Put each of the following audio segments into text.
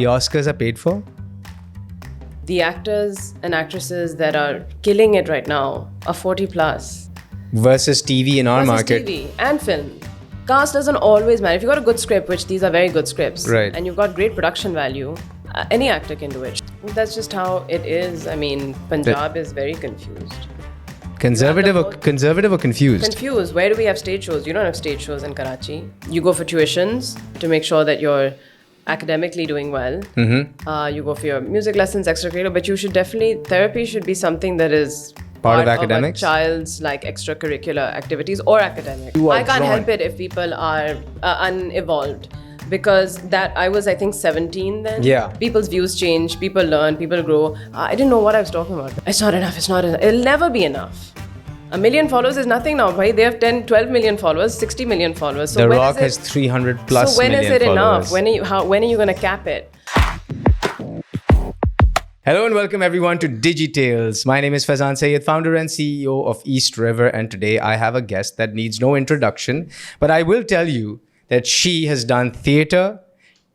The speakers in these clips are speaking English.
The Oscars are paid for? The actors and actresses that are killing it right now are 40 plus. Versus TV in our Versus market. TV and film. Cast doesn't always matter. If you've got a good script, which these are very good scripts, Right. and you've got great production value, any actor can do it. That's just how it is. I mean, Punjab is very confused. Conservative or confused? Confused. Where do we have stage shows? You don't have stage shows in Karachi. You go for tuitions to make sure that you're academically doing well. You go for your music lessons, extracurricular, but you should definitely, therapy should be something that is Part of academics? a child's like extracurricular activities or academic. I can't help it if people are unevolved. Because that I was, I think, 17 then. Yeah. People's views change, people learn, people grow. I didn't know what I was talking about. It's not enough, it's not enough. It'll never be enough. 1 million followers is nothing now, bhai. They have 10, 12 million followers, 60 million followers. So The when Rock is it, has 300 plus So when million is it followers. enough? When are you going to cap it? Hello and welcome everyone to DigiTales. My name is Sanam Saeed, founder and CEO of East River, and today I have a guest that needs no introduction, but I will tell you that she has done theater,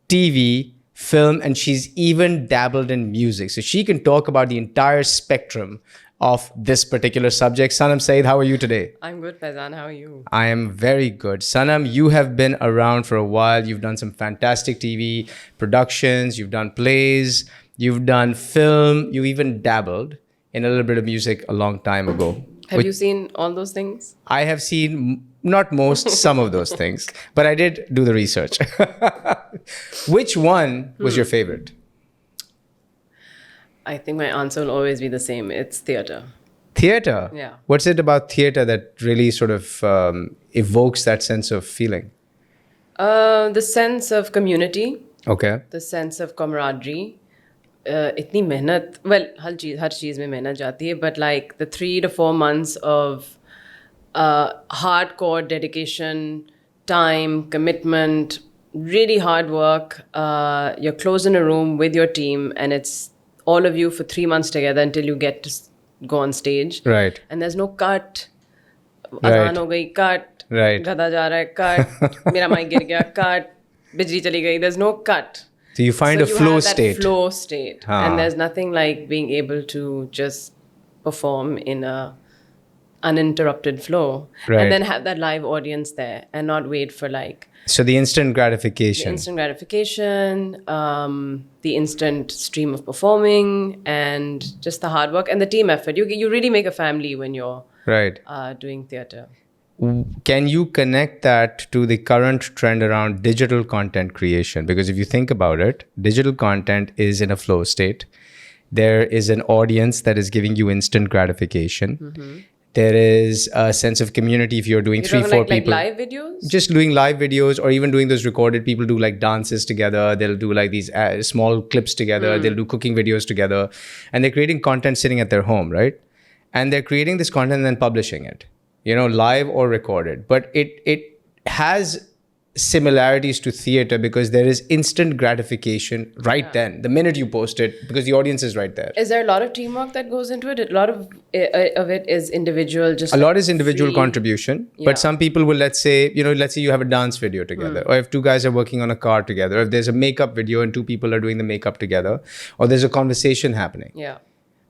TV, film, and she's even dabbled in music. So she can talk about the entire spectrum of this particular subject. Sanam Saeed, how are you today? I'm good, Faizan. How are you? I am very good. Sanam, you have been around for a while. You've done some fantastic TV productions. You've done plays. You've done film. You even dabbled in a little bit of music a long time ago. Have you seen all those things? I have seen not most, some of those things, but I did do the research. Which one was your favorite? I think my answer will always be the same. It's theater. Theater? Yeah. What's it about theater that really sort of evokes that sense of feeling? The sense of community, Okay. the sense of camaraderie. इतनी मेहनत, well, हर चीज़ में मेहनत जाती है, but like the 3 to 4 months of hardcore dedication, time, commitment, really hard work. You're closed in a room with your team, and it's all of you for 3 months together until you get to go on stage. Right. And there's no cut. Right. अजान हो गई, cut. Right. गधा जा रहा है, cut. मेरा mic गिर गया, cut. बिजली चली गई. There's no cut. So you find So a you flow have that state. flow state. Ah. And there's nothing like being able to just perform in a uninterrupted flow. Right. And then have that live audience there and not wait for like So the instant the gratification. instant gratification, the instant stream of performing, and just the hard work and the team effort. You really make a family when you're Right. doing theater. Can you connect that to the current trend around digital content creation? Because if you think about it, digital content is in a flow state. There is an audience that is giving you instant gratification. There is a sense of community if you're doing You're 3, talking 4 people. like live videos? Just doing live videos or even doing those recorded. People do like dances together. They'll do like these small clips together. They'll do cooking videos together. And they're creating content sitting at their home, right? And they're creating this content and then publishing it, you know, live or recorded. But it has similarities to theater because there is instant gratification right then, the minute you post it, because the audience is right there. Is there a lot of teamwork that goes into it? A lot of it is individual. Just A lot is individual free. contribution, Yeah. but some people will, let's say you have a dance video together, or if 2 guys are working on a car together, if there's a makeup video and 2 people are doing the makeup together, or there's a conversation happening. Yeah.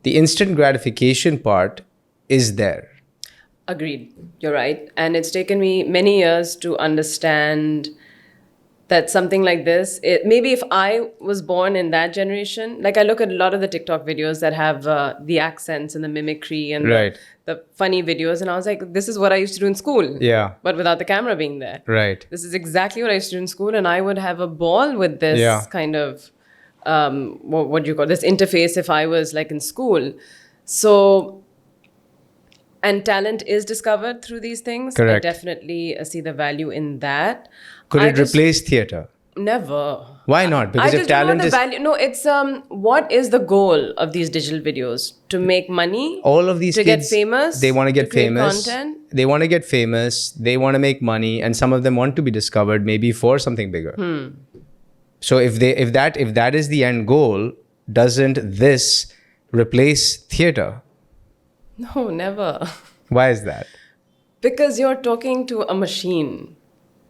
The instant gratification part is there. Agreed. You're right. And it's taken me many years to understand that something like this, maybe if I was born in that generation, like I look at a lot of the TikTok videos that have the accents and the mimicry and Right. the funny videos. And I was like, this is what I used to do in school. Yeah. But without the camera being there. Right. This is exactly what I used to do in school. And I would have a ball with this Yeah. kind of, what do you call this interface if I was like in school. So... And talent is discovered through these things. Correct. I definitely see the value in that. Could I it just- replace theater? Never. Why not? Because I if just don't know talent the is... value. No, it's what is the goal of these digital videos? To make money? All of these to kids, get famous? they want to get create famous. Content? They want to get famous. They want to make money, and some of them want to be discovered, maybe for something bigger. So if that is the end goal, doesn't this replace theater? No, never. Why is that? Because you're talking to a machine.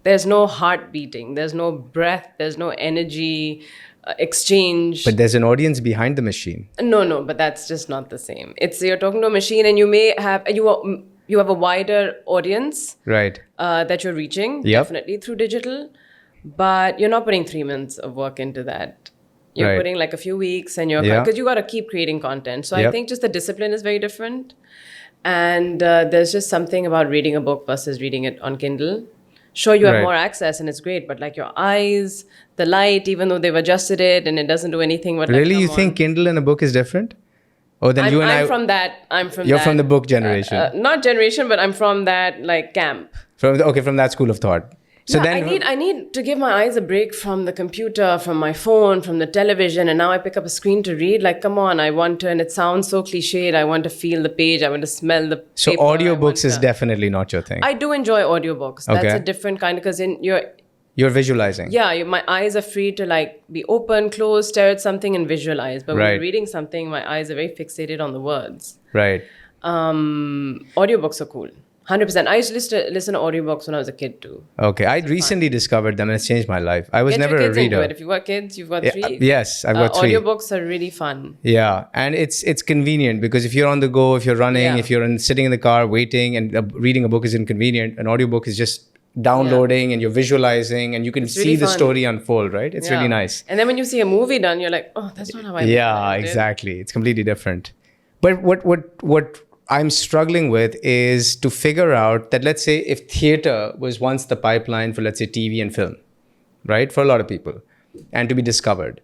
There's no heart beating. There's no breath. There's no energy. exchange. But there's an audience behind the machine. No, but that's just not the same. It's you're talking to a machine, and you may have you have a wider audience Right. that you're reaching, Yep. definitely through digital, but you're not putting 3 months of work into that. You're Right. putting like a few weeks, and Yeah. because you got to keep creating content. So I Yep. think just the discipline is very different, and there's just something about reading a book versus reading it on Kindle. Sure, you have Right. more access, and it's great, but like your eyes, the light, even though they've adjusted it, and it doesn't do anything. But Really, like, you come think on. Kindle and a book is different? Oh, then you and I'm I. from that. I'm from. You're that, from the book generation. not generation, but I'm from that like camp. From that school of thought. So Yeah, then, I need to give my eyes a break from the computer, from my phone, from the television, and now I pick up a screen to read. Like, come on, I want to, and it sounds so cliched. I want to feel the page. I want to smell the so paper. I want audiobooks is to- definitely not your thing. I do enjoy audiobooks. That's Okay. a different kind because in your You're visualizing. my eyes are free to like be open, close, stare at something, and visualize. But when Right. you're reading something, my eyes are very fixated on the words. Right. Audiobooks are cool. 100%. I used to listen to audiobooks when I was a kid too. Okay. I recently discovered them and it's changed my life. I was Get never your a kids into reader. it. If you've got kids, you've got Yeah, 3. yes, I've got 3. Audiobooks are really fun. Yeah, and it's convenient because if you're on the go, if you're running, Yeah. if you're sitting in the car waiting, and reading a book is inconvenient, an audiobook is just downloading and you're visualizing and you can see really the fun. story unfold, right? It's really Yeah. nice. And then when you see a movie done, you're like, oh, that's not how I Yeah, planned it. exactly. It's completely different. But what I'm struggling with is to figure out that, let's say, if theater was once the pipeline for, let's say, TV and film, right? For a lot of people, and to be discovered,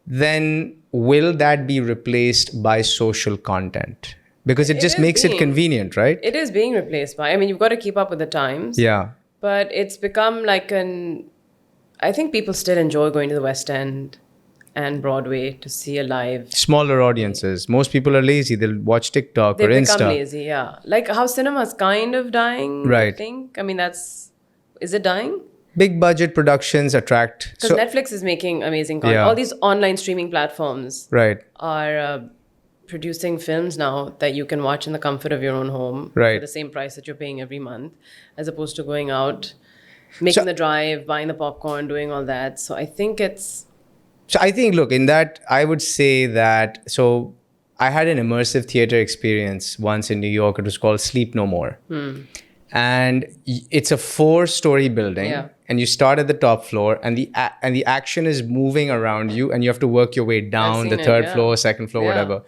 then will that be replaced by social content? Because it just is makes it being. convenient, right? It is being replaced by, I mean, you've got to keep up with the times. Yeah. But it's become like I think people still enjoy going to the West End and Broadway to see a live. Smaller audiences. Most people are lazy. They'll watch TikTok They've or become Insta. lazy, yeah. Like how cinema's kind of dying, I Right. think. I mean, is it dying? Big budget productions attract. Because Netflix is making amazing content. Yeah. All these online streaming platforms Right. are producing films now that you can watch in the comfort of your own home Right. for the same price that you're paying every month, as opposed to going out, making the drive, buying the popcorn, doing all that. So I think it's... So I think, look, in that, I would say that, so I had an immersive theater experience once in New York. It was called Sleep No More. And it's a 4-story building. Yeah. And you start at the top floor and the action is moving around you and you have to work your way down the seen it, 3rd yeah. floor, 2nd floor, Yeah. whatever.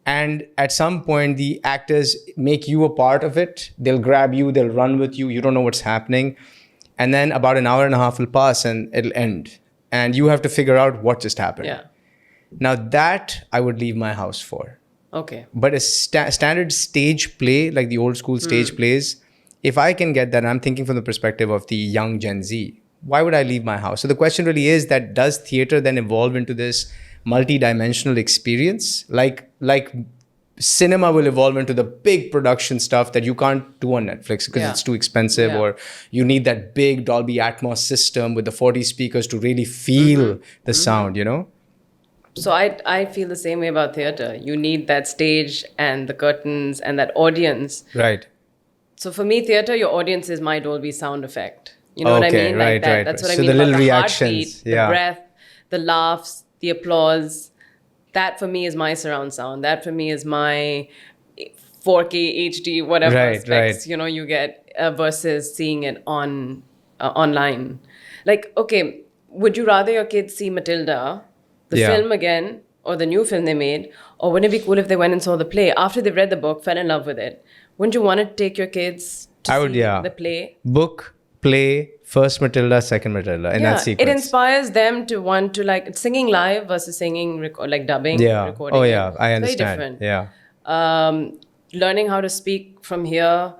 And at some point, the actors make you a part of it. They'll grab you, they'll run with you. You don't know what's happening. And then about an hour and a half will pass and it'll end. And you have to figure out what just happened. Yeah. Now that I would leave my house for. Okay. But a standard stage play, like the old school stage plays, if I can get that, and I'm thinking from the perspective of the young Gen Z, why would I leave my house? So the question really is that does theater then evolve into this multi-dimensional experience? Like cinema will evolve into the big production stuff that you can't do on Netflix because Yeah. it's too expensive, Yeah. or you need that big Dolby Atmos system with the 40 speakers to really feel the sound, you know? So I feel the same way about theater. You need that stage and the curtains and that audience. Right. So for me, theater, your audience is my Dolby sound effect. You know what I Okay, mean? right, Like that. right, That's right. what I So mean the about little the reactions, heartbeat, yeah. the breath, the laughs, the applause. That for me is my surround sound. That for me is my 4K HD, whatever Right, specs, right. you know, you get versus seeing it online. Like, okay, would you rather your kids see Matilda, the Yeah. film again, or the new film they made, or wouldn't it be cool if they went and saw the play after they've read the book, fell in love with it? Wouldn't you want to take your kids to I would, see yeah. the play? Book, play, first Matilda, second Matilda, in that sequence. It inspires them to want to like singing live versus singing like dubbing. Yeah. Recording Oh, it. yeah. I It's understand. Very different. Yeah. Learning how to speak from here.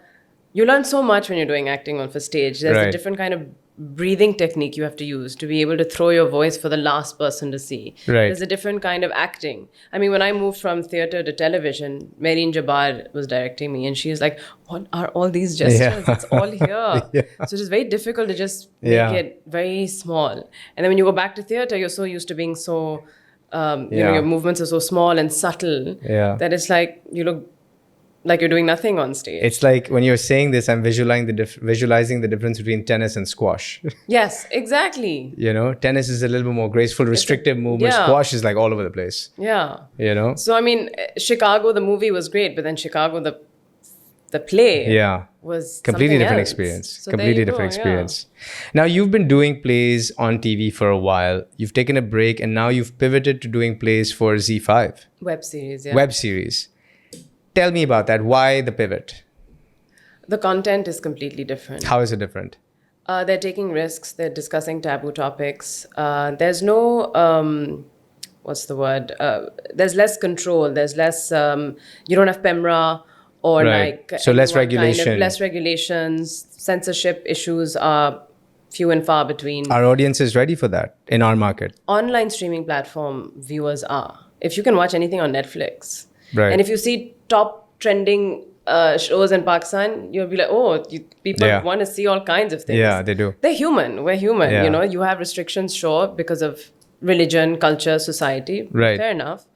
You learn so much when you're doing acting on for stage. There's a Right. different kind of breathing technique you have to use to be able to throw your voice for the last person to see. Right. There's a different kind of acting. I mean, when I moved from theater to television, Marine Jabbar was directing me and she's like, what are all these gestures? Yeah. It's all here. Yeah. So it is very difficult to just make Yeah. it very small. And then when you go back to theater, you're so used to being so, you know, Yeah. your movements are so small and subtle Yeah. that it's like you look like you're doing nothing on stage. It's like when you're saying this, I'm visualizing the difference between tennis and squash. Yes, exactly. You know, tennis is a little bit more graceful, restrictive movement. yeah. Squash is like all over the place. Yeah. You know? So I mean, Chicago, the movie was great, but then Chicago, the play Yeah. was Completely something different else. experience. So there Completely you different go, experience. Now, you've been doing plays on TV for a while. You've taken a break and now you've pivoted to doing plays for Z5. yeah. Web series, yeah. Web series. Tell me about that. Why the pivot? The content is completely different. How is it different? They're taking risks. They're discussing taboo topics. There's no, what's the word? There's less control. There's less, you don't have PEMRA or Right. like... So less any one kind of- regulation. less regulations. Censorship issues are few and far between. Our audience is ready for that in our market. Online streaming platform viewers are. If you can watch anything on Netflix, Right. and if you see top trending shows in Pakistan, you'll be like, oh, people Yeah. want to see all kinds of things. Yeah, they do. They're human. We're human. Yeah. You know, you have restrictions, sure, because of religion, culture, society. Right. Fair enough.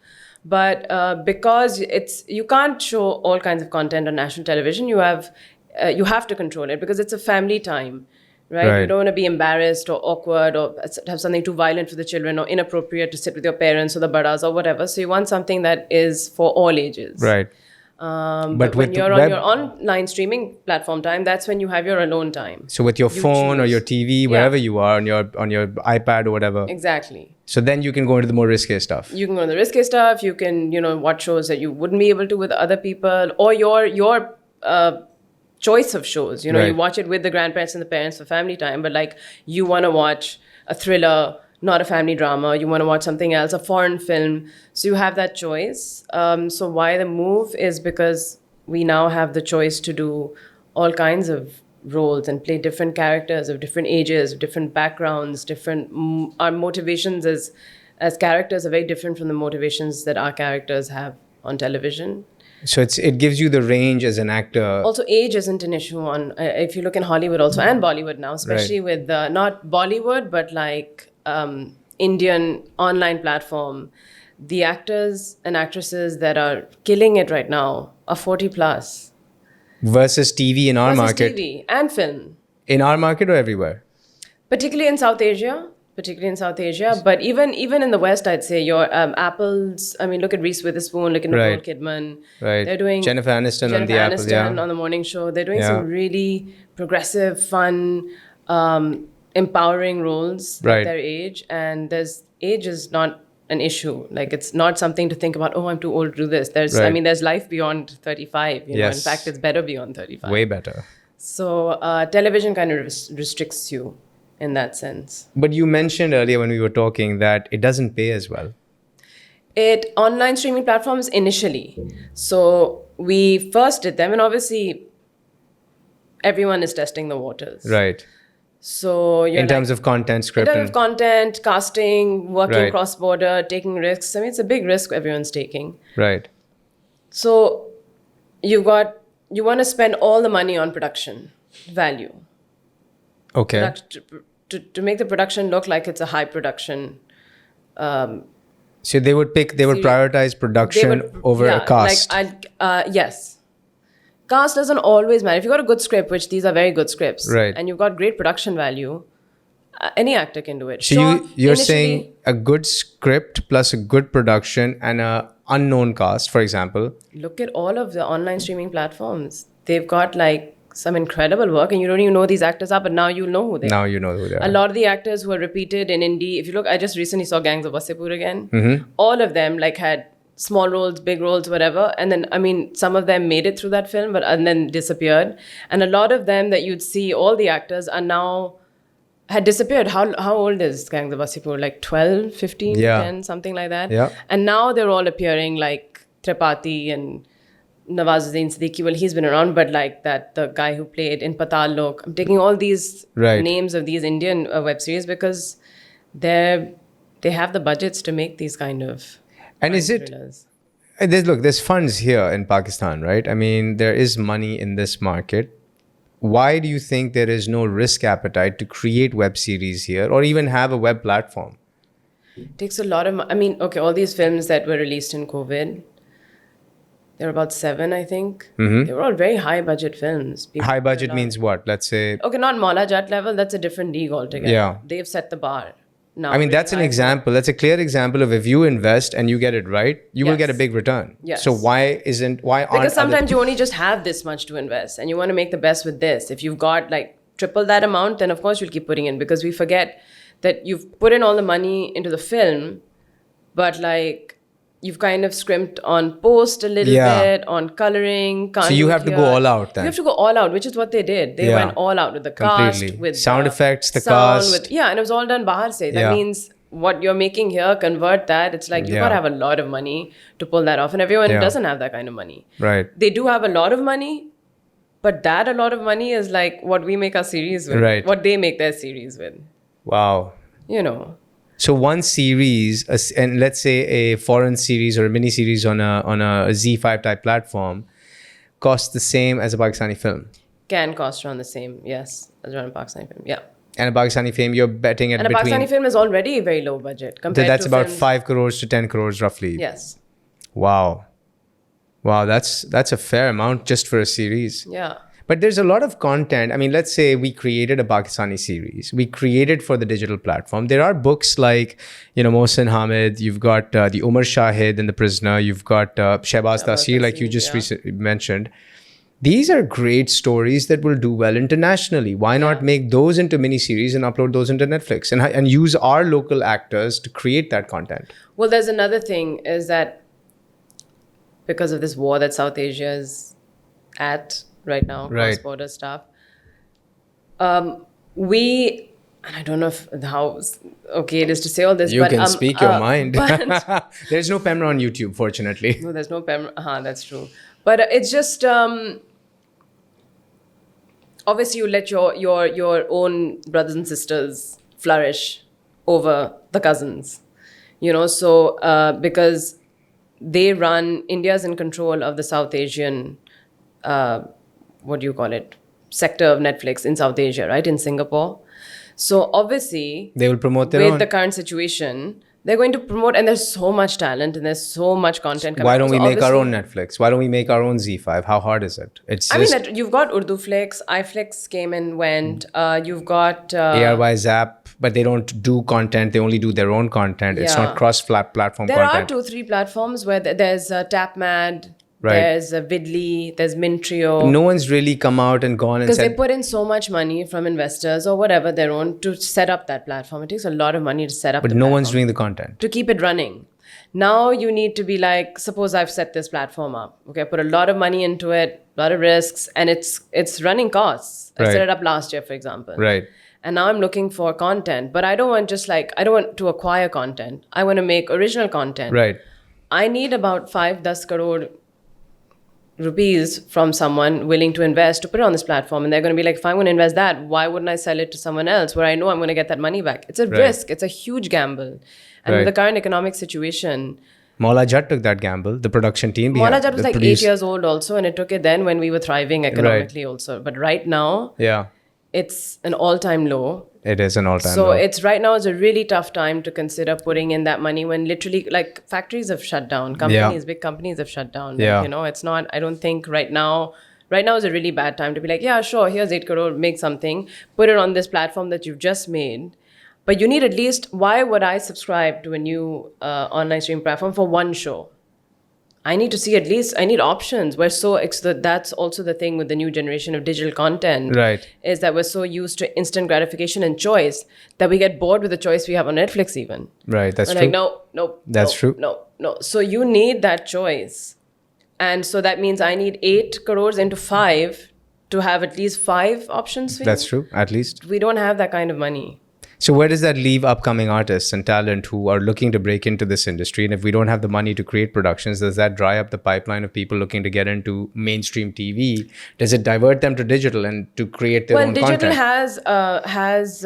But because you can't show all kinds of content on national television, you have to control it because it's a family time. Right? Right. You don't want to be embarrassed or awkward or have something too violent for the children or inappropriate to sit with your parents or the badas or whatever. So you want something that is for all ages. Right. But when with you're web- on your online streaming platform time, that's when you have your alone time. So with your phone or choose. your TV, wherever you are, on your iPad or whatever. Exactly. So then you can go into the more risky stuff. You can go on the risky stuff. You can, watch shows that you wouldn't be able to with other people, or your choice of shows. You Right. watch it with the grandparents and the parents for family time, but like you want to watch a thriller, not a family drama. You want to watch something else, a foreign film. So you have that choice. So why the move is because we now have the choice to do all kinds of roles and play different characters of different ages, different backgrounds, our motivations as characters are very different from the motivations that our characters have on television. So it gives you the range as an actor. Also, age isn't an issue on if you look in Hollywood also and Bollywood now, especially with not Bollywood but like Indian online platform. The actors and actresses that are killing it right now are 40 plus. Versus TV in our Versus market. TV and film. In our market or everywhere? Particularly in South Asia. But even in the West, I'd say your Apple's. I mean, look at Reese Witherspoon, look at Nicole Right. Kidman. Right. They're doing Jennifer Aniston on the Apple, Aniston yeah. on the morning show. They're doing Yeah. some really progressive, fun, empowering roles Right. at their age. And age is not an issue. Like it's not something to think about. Oh, I'm too old to do this. Right. There's life beyond 35. In Yes. fact, it's better beyond 35. Way better. So television kind of restricts you in that sense. But you mentioned earlier when we were talking that it doesn't pay as well. Online streaming platforms initially. So we first did them, and obviously everyone is testing the waters. Right. So In terms of content, in script. terms of content, casting, working Right. cross-border, taking risks. I mean, it's a big risk everyone's taking. Right. So you want to spend all the money on production value. Okay. To make the production look like it's a high production. So they would prioritize production over a cast. Yes. Cast doesn't always matter. If you've got a good script, which these are very good scripts, Right. and you've got great production value, any actor can do it. So Sure, you're initially- saying a good script plus a good production and a unknown cast, for example. Look at all of the online streaming platforms. They've got like some incredible work, and you don't even know who these actors are, but now you know who they are. Now you know who they are. A lot of the actors who are repeated in indie, if you look, I just recently saw Gangs of Wasseypur again. Mm-hmm. All of them like had small roles, big roles, whatever. And then, I mean, some of them made it through that film, and then disappeared. And a lot of them that you'd see, all the actors are now had disappeared. How old is Gangs of Wasseypur? Like 12, 15, Yeah. 10, something like that. Yeah. And now they're all appearing like Tripathi and Nawazuddin Siddiqui. Well, he's been around, but like the guy who played in Patal Lok. I'm taking all these Right. names of these Indian web series because they have the budgets to make these kind of And is it thrillers. there's funds here in Pakistan, right? I mean, there is money in this market. Why do you think there is no risk appetite to create web series here or even have a web platform? It takes a lot of I mean, okay, all these films that were released in COVID, There were about 7, I think. They were all very high budget films. People High put a budget lot- means what? Let's say, Okay, not Maula Jat level. That's a different league altogether. Yeah. They've set the bar. Now, I mean, really that's an high for- example. That's a clear example of if you invest and you get it right, you will get a Yes. big return. Yes. So why aren't Because sometimes you only just have this much to invest and you want to make the best with this. If you've got like triple that amount, then of course you'll keep putting in, because we forget that you've put in all the money into the film, but like you've kind of scrimped on post a little Yeah. bit, on coloring. Can't So you do have it to go here. all out then. You have to go all out, which is what they did. They Yeah. went all out with the cast, Completely. with Sound effects, the sound, cast. with, and it was all done bahar se. That Yeah. means what you're making here, convert that. It's like you've Yeah. got to have a lot of money to pull that off, and everyone Yeah. doesn't have that kind of money. Right. They do have a lot of money, but that a lot of money is like what we make our series with, Right. what they make their series with. Wow. You know, So one series, and let's say a foreign series or a mini series on a Z5 type platform, costs the same as a Pakistani film. can cost around the same, yes, as around a Pakistani film, yeah. And a Pakistani film, you're betting at And a between. Pakistani film is already very low budget compared That's to about films- 5 crores to 10 crores roughly. Yes, Wow. Wow, that's a fair amount just for a series. yeah. But there's a lot of content. I mean, let's say we created a Pakistani series. We created for the digital platform. There are books like, Mohsin Hamid. You've got the Umar Shahid and The Prisoner. You've got Shehbaz Tasir, like you just recently mentioned. These are great stories that will do well internationally. Why not make those into miniseries and upload those into Netflix and use our local actors to create that content? Well, there's another thing is that because of this war that South Asia is at right now, Right. cross-border stuff, we, and I don't know how okay it is to say all this, You but can speak your mind. but- There's no camera on YouTube, fortunately. no, there's no that's true. But it's just obviously you let your own brothers and sisters flourish over the cousins, so because they run, India's in control of the South Asian, what do you call it, sector of Netflix in South Asia, right, in Singapore. So obviously They will promote their with own. the current situation, they're going to promote, and there's so much talent and there's so much content coming Why out. don't we So make our own obviously- Netflix? Why don't we make our own Z5? How hard is it? It's I mean, just that you've got Urdu Flix, iFlix came and went. You've got ARY Zap, but they don't do content. They only do their own content. It's Yeah. not cross-platform there content. are 2-3 platforms where there's TapMad, Right. there's Vidly, there's Mintrio. No one's really come out and gone and Because they said, put in so much money from investors or whatever their own to set up that platform. It takes a lot of money to set up. but the no one's platform, doing the content. to keep it running. Now you need to be like, suppose I've set this platform up. Okay, I put a lot of money into it, a lot of risks, and it's running costs. I Right. set it up last year, for example. Right. And now I'm looking for content, but I don't want I don't want to acquire content. I want to make original content. Right. I need about 5-10 crore rupees from someone willing to invest to put it on this platform. And they're going to be like, if I'm going to invest that, why wouldn't I sell it to someone else where I know I'm going to get that money back? It's a Right. risk. It's a huge gamble. And Right. with the current economic situation, Maula Jat took that gamble. The production team. Maula Jat was the like 8 years old also, and it took it then when we were thriving economically also. But right now, Yeah, it's an all-time low. it is an all-time So low. it's right now is a really tough time to consider putting in that money when literally like factories have shut down, companies, big companies have shut down. Yeah. It's not, I don't think right now is a really bad time to be like, yeah, sure, here's 8 crore, make something, put it on this platform that you've just made. But you need at least, why would I subscribe to a new online streaming platform for one show? I need to see at least, I need options. That's also the thing with the new generation of digital content. Right. Is that we're so used to instant gratification and choice that we get bored with the choice we have on Netflix even. Right. That's We're true. like, no. That's true. No. So you need that choice. And so that means I need 8 crores into 5 to have at least 5 options for That's you. true. At least. We don't have that kind of money. So where does that leave upcoming artists and talent who are looking to break into this industry? And if we don't have the money to create productions, does that dry up the pipeline of people looking to get into mainstream TV? Does it divert them to digital and to create their own Digital content? has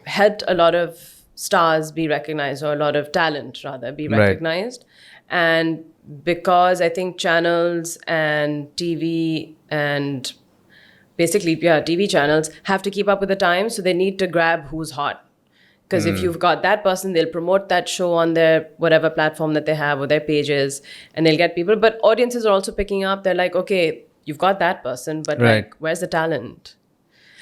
helped a lot of stars be recognized, or a lot of talent rather be Right. recognized. And because I think channels and TV and basically, TV channels have to keep up with the times, so they need to grab who's hot. Because if you've got that person, they'll promote that show on their whatever platform that they have or their pages, and they'll get people. But audiences are also picking up. They're like, okay, you've got that person, but Right. like, where's the talent?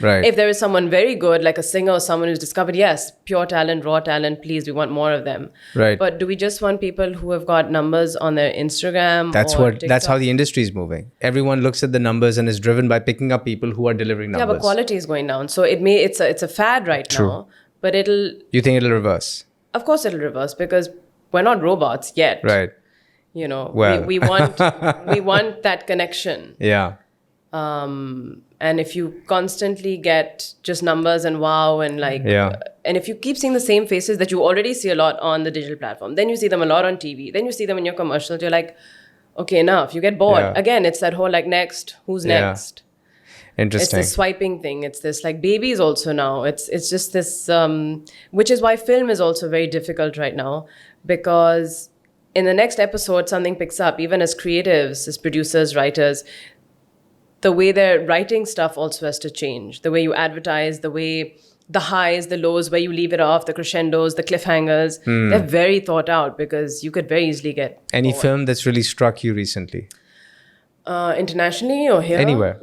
Right. If there is someone very good, like a singer or someone who's discovered, yes, pure talent, raw talent, please, we want more of them. Right. But do we just want people who have got numbers on their Instagram? That's or that's TikTok? how the industry is moving. Everyone looks at the numbers and is driven by picking up people who are delivering Yeah, numbers. but quality is going down. So it's a fad right now. But You think it'll reverse? of course it'll reverse because we're not robots yet. Right. You know, Well. we want we want that connection. Yeah. And if you constantly get just numbers and wow and like, Yeah. and if you keep seeing the same faces that you already see a lot on the digital platform, then you see them a lot on TV, then you see them in your commercials, you're like, okay, enough. You get bored. Yeah. Again, it's that whole like next, who's Yeah. next? It's Interesting. this swiping thing. It's this like babies also now. It's just this, which is why film is also very difficult right now because in the next episode, something picks up, even as creatives, as producers, writers, the way they're writing stuff also has to change. The way you advertise, the way the highs, the lows, where you leave it off, the crescendos, the cliffhangers, they're very thought out because you could very easily get Any film that's really struck you recently? internationally or here. Anywhere.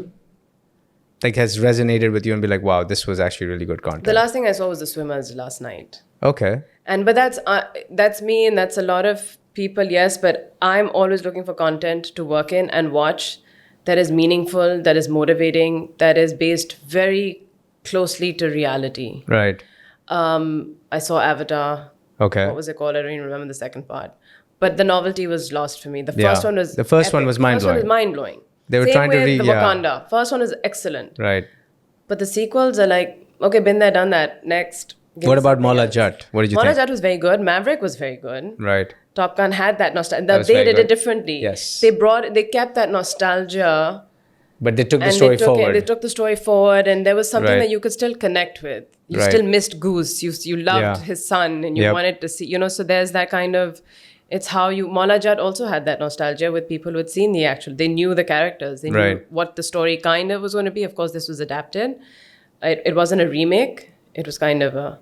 Like has resonated with you and be like, wow, this was actually really good content. The last thing I saw was The Swimmers last night. Okay. But that's me and that's a lot of people, yes, but I'm always looking for content to work in and watch that is meaningful, that is motivating, that is based very closely to reality. Right. I saw Avatar. Okay. What was it called? I don't even remember the second part. But the novelty was lost for me. The Yeah. first one was The first one was epic. First one mind-blowing. was mind-blowing. They were Same trying to with re- the yeah. Wakanda. First one was excellent. Right. But the sequels are like, okay, been there, done that. Next. Give What me about something Mola else. Jat? What did you Mola think? Jat was very good. Maverick was very good. Right. Top Gun had that nostalgia. That was They very did good. it differently. Yes. They kept that nostalgia But they took the and story they forward. took the story forward, and there was something Right. that you could still connect with. You Right. still missed Goose. You loved Yeah. his son, and you Yep. wanted to see. So there's that kind of. It's how you. Mola Jat also had that nostalgia with people who had seen the actual. They knew the characters. They knew Right. what the story kind of was going to be. Of course, this was adapted. It wasn't a remake. It was kind of a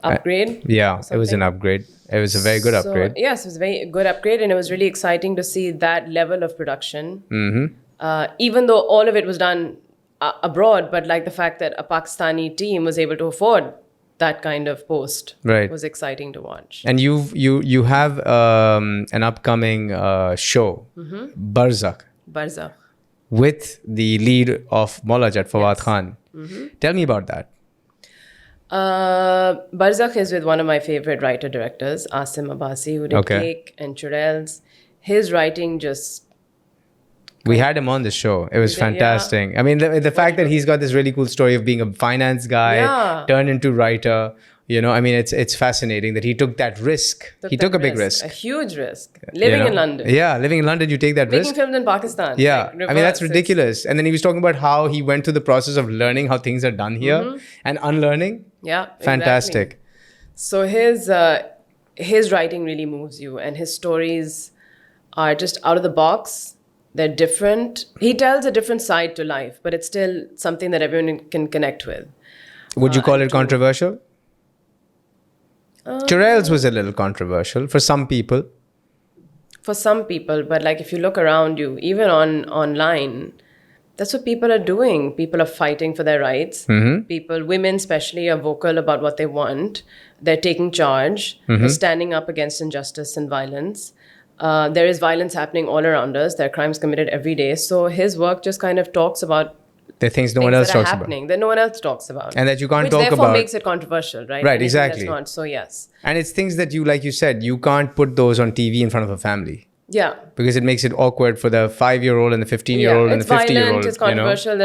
upgrade. Yeah, it was an something. upgrade. It was a very good So, upgrade. yes, it was a very good upgrade, and it was really exciting to see that level of production. Even though all of it was done abroad, but like the fact that a Pakistani team was able to afford that kind of post Right. was exciting to watch. And you have an upcoming show, Barzakh, Barzakh. with the lead of Mola Jat, Fawad Khan. Tell me about that. Barzakh is with one of my favorite writer-directors, Asim Abbasi, who did Okay. Cake and Churels. His writing just... We had him on the show. It was Yeah. fantastic. I mean, the fact that he's got this really cool story of being a finance guy, Yeah. turned into writer. I mean, it's fascinating that he took that risk. He took a big risk. A huge risk. Living in London. Yeah, living in London, you take that Making risk. films in Pakistan. Yeah, Like, I mean, that's reverse. ridiculous. And then he was talking about how he went through the process of learning how things are done here and unlearning. Yeah. Fantastic. Exactly. So his writing really moves you, and his stories are just out of the box. They're different. He tells a different side to life, but it's still something that everyone can connect with. Would you call it controversial? Churels was a little controversial for some people. For some people, but like if you look around you, even online, that's what people are doing. People are fighting for their rights. Women especially, are vocal about what they want. They're taking charge. They're standing up against injustice and violence. There is violence happening all around us. There are crimes committed every day. So his work just kind of talks about There are things no one things else that are talks about. happening that no one else talks about. And that you can't which talk therefore about. makes it controversial, right? Right, Anything exactly. That's not, so yes. And it's things that like you said, you can't put those on TV in front of a family. Yeah. Because it makes it awkward for the 5-year-old and the 15-year-old and the it's 50-year-old. violent, it's controversial.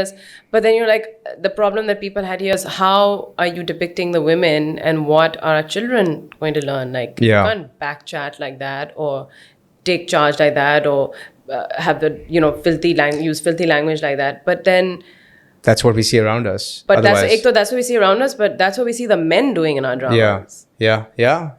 But then you're like, the problem that people had here is how are you depicting the women and what are our children going to learn? Like, Yeah. you can't backchat like that or take charge like that or have the, use filthy language like that. But then, That's what we see around us. but Otherwise, that's what we see around us, but that's what we see the men doing in our dramas. yeah,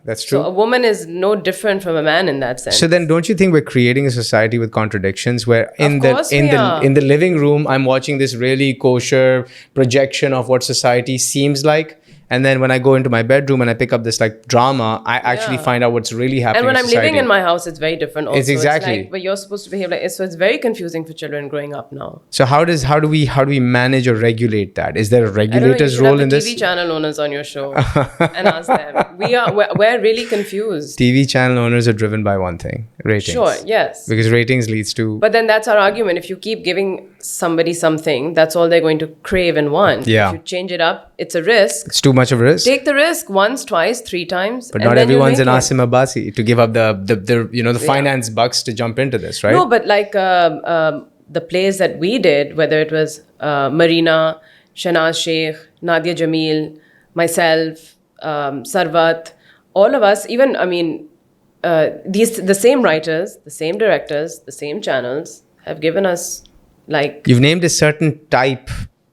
that's true. So a woman is no different from a man in that sense. So then, don't you think we're creating a society with contradictions where in course we are. in the living room, I'm watching this really kosher projection of what society seems like, And then when I go into my bedroom and I pick up this like drama, I actually find out what's really happening. And when in I'm society. living in my house, it's very different also. It's exactly. It's like, but you're supposed to behave like, so it's very confusing for children growing up now. So how do we manage or regulate that? Is there a I don't know, you regulator's should role have in the this? TV channel owners on your show and ask them. We're really confused. TV channel owners are driven by one thing: ratings. Sure, yes. Because ratings leads to. But then that's our argument. If you keep giving somebody something, that's all they're going to crave and want. Yeah. If you change it up, it's a risk. It's too much of a risk. Take the risk once, twice, 3 times. But and not then you'll everyone's make an it. Asim Abbasi to give up the finance bucks to jump into this, right? No, but like the plays that we did, whether it was Marina, Shanaz Sheikh, Nadia Jamil, myself, Sarvat, all of us, even, I mean, the same writers, the same directors, the same channels have given us like... You've named a certain type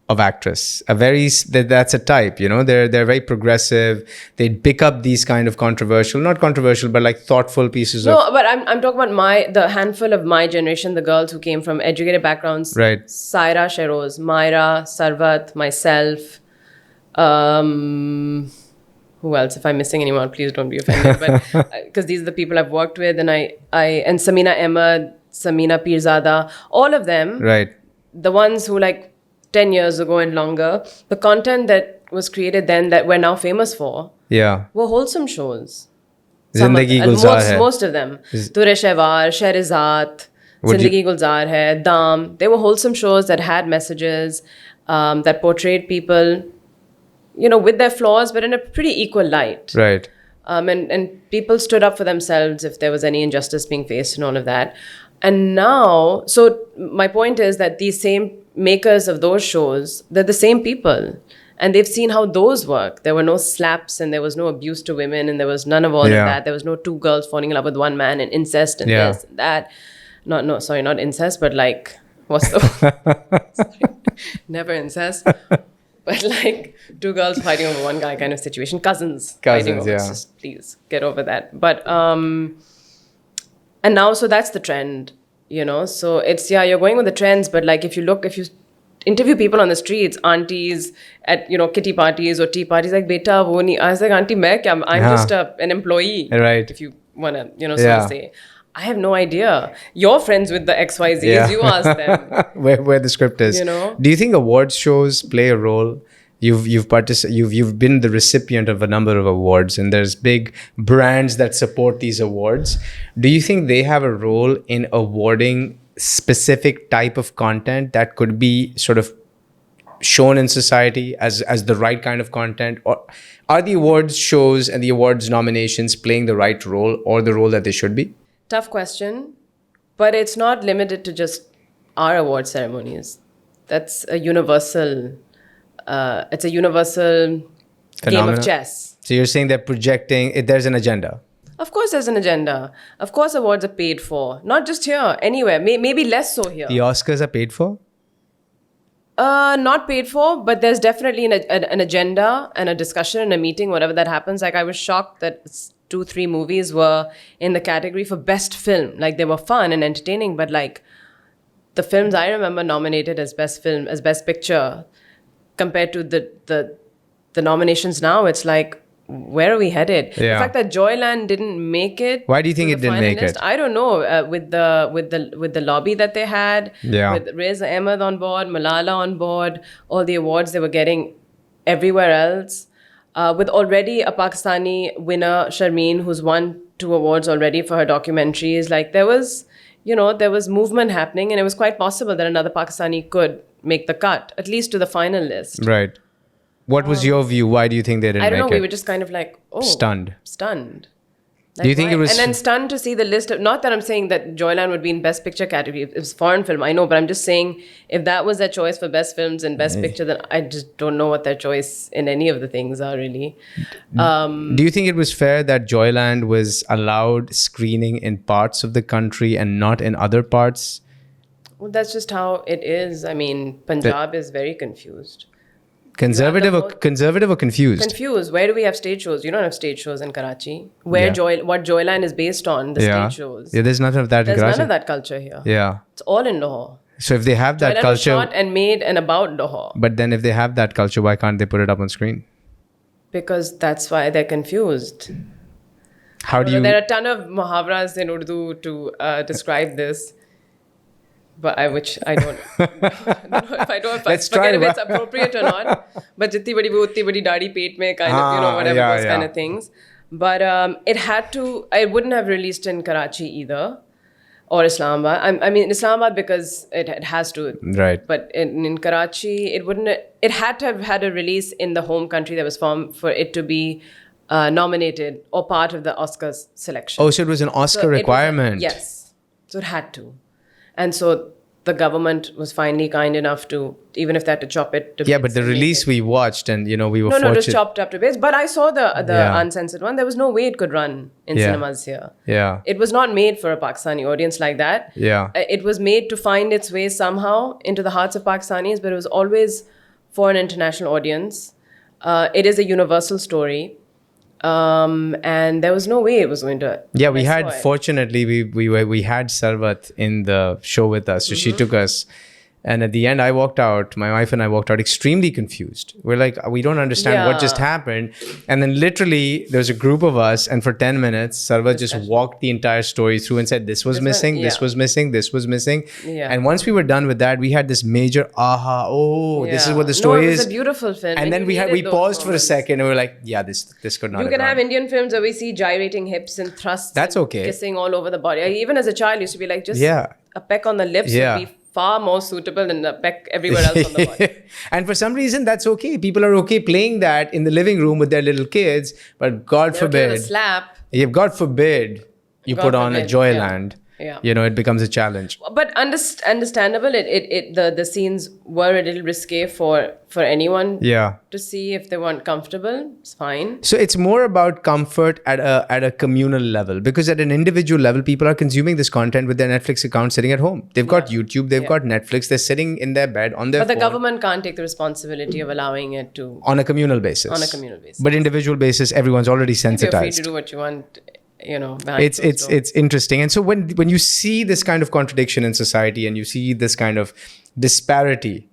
of actress, that's a type, they're very progressive. They'd pick up these kind of not controversial, but like thoughtful pieces of. No, but I'm talking about the handful of my generation, the girls who came from educated backgrounds. Right. Saira Sheroz, Myra, Sarvat, myself. Who else? If I'm missing anyone, please don't be offended. But because these are the people I've worked with, and and Samina Ahmed, Samina Pirzada, all of them. Right. The ones who 10 years ago and longer, the content that was created then that we're now famous for. Yeah. Were wholesome shows. Zindagi Gulzar hai. Most of them. Ture Shehwar, Sherizat, Zindagi Gulzar hai, Dam. They were wholesome shows that had messages, that portrayed people, with their flaws, but in a pretty equal light. Right. And people stood up for themselves if there was any injustice being faced and all of that. And now, so my point is that these same makers of those shows, they're the same people. And they've seen how those work. There were no slaps and there was no abuse to women and there was none of all of that. There was no 2 girls falling in love with one man and incest and this and that. Not incest, but what's the... Never incest. But 2 girls fighting over one guy kind of situation. Cousins fighting over. Just please get over that. But, and now, so that's the trend. So it's, you're going with the trends, but if you interview people on the streets, aunties at, kitty parties or tea parties, beta, wo nahi. I was like, auntie, I'm just an employee. Right. If you want to, so to say. I have no idea. You're friends with the XYZs, you ask them. where the script is. Do you think awards shows play a role? You've been the recipient of a number of awards, and there's big brands that support these awards. Do you think they have a role in awarding specific type of content that could be sort of shown in society as the right kind of content? Or are the awards shows and the awards nominations playing the right role or the role that they should be? Tough question, but it's not limited to just our award ceremonies. That's a universal... it's a universal game of chess. So you're saying they're projecting, there's an agenda. Of course there's an agenda. Of course awards are paid for. Not just here, anywhere. Maybe less so here. The Oscars are paid for? Not paid for, but there's definitely an agenda and a discussion and a meeting, whatever that happens. I was shocked that 2-3 movies were in the category for best film. They were fun and entertaining, but the films I remember nominated as best film, as best picture, compared to the nominations now, it's where are we headed? The fact that Joyland didn't make it. Why do you think it didn't make it? I don't know. With the lobby that they had, with Reza Ahmed on board, Malala on board, all the awards they were getting everywhere else, with already a Pakistani winner, Sharmeen, who's won 2 awards already for her documentaries. There was movement happening, and it was quite possible that another Pakistani could make the cut, at least to the final list. Right. What was your view? Why do you think they didn't make it? I don't know. We were just kind of stunned. Do you think it was... And then stunned to see the list of... Not that I'm saying that Joyland would be in Best Picture category. It was foreign film, I know. But I'm just saying, if that was their choice for Best Films and Best Picture, then I just don't know what their choice in any of the things are, really. Do you think it was fair that Joyland was allowed screening in parts of the country and not in other parts? Well, that's just how it is. I mean, Punjab is very confused. Conservative or confused? Confused. Where do we have stage shows? You don't have stage shows in Karachi. What Joyland is based on, the stage shows. Yeah, there's none of that in Karachi. There's none of that culture here. Yeah. It's all in Lahore. So if they have that Joyland culture... was shot and made and about Lahore. But then if they have that culture, why can't they put it up on screen? Because that's why they're confused. How do you? There are a ton of muhavras in Urdu to describe this, but which I don't, I don't know if Let's I forget try if it's appropriate or not. But jitni badi wo utni badi daadi peet mein kind of, whatever yeah, those kind of things. But it wouldn't have released in Karachi either or Islamabad. I mean Islamabad because it has to. Right. But in Karachi, it had to have had a release in the home country that was formed for it to be nominated or part of the Oscars selection. Oh, so it was an Oscar So it was requirement. yes. So it had to. And so the government was finally kind enough to, even if they had to chop it to Yeah, bits but the and make release it- we watched, and we were No, fortunate. it was chopped up to bits. But I saw the Yeah. uncensored one. There was no way it could run in Yeah. cinemas here. Yeah. It was not made for a Pakistani audience like that. Yeah. It was made to find its way somehow into the hearts of Pakistanis, but it was always for an international audience. It is a universal story. And there was no way it was going to. Yeah, we I had, saw it. fortunately, we had Sarvat in the show with us. So she took us. And at the end, I walked out, my wife and I walked out extremely confused. We're like, we don't understand what just Yeah. happened. And then literally, there was a group of us, and for 10 minutes, Sarvat just walked the entire story through and said, this was missing, this yeah. was missing, this was missing. Yeah. And once we were done with that, we had this major aha, this is Yeah. what the story no, it is. was a beautiful film. And then you we needed those paused for a moments. second, and we were like, yeah, this could not You have can gone. have Indian films where we see gyrating hips and thrusts. That's and okay. Kissing all over the body. Even as a child, used to be like, just Yeah. a peck on the lips Yeah. would be far more suitable than a peck everywhere else on the body. And for some reason, that's okay. People are okay playing that in the living room with their little kids. But God They're okay with a forbid, slap. if God forbid, you God put on a forbid, Joyland. Yeah. It becomes a challenge. But understandable. The scenes were a little risque for anyone Yeah. to see if they weren't comfortable. It's fine. So it's more about comfort at a communal level, because at an individual level, people are consuming this content with their Netflix account sitting at home. They've got YouTube, they've got Netflix, they're sitting in their bed on their But the phone government can't take the responsibility of allowing it to on a communal basis. on a communal basis. But individual basis, everyone's already You're free to sensitized. do what you want. Behind It's closed doors. it's interesting. And so when you see this kind of contradiction in society, and you see this kind of disparity,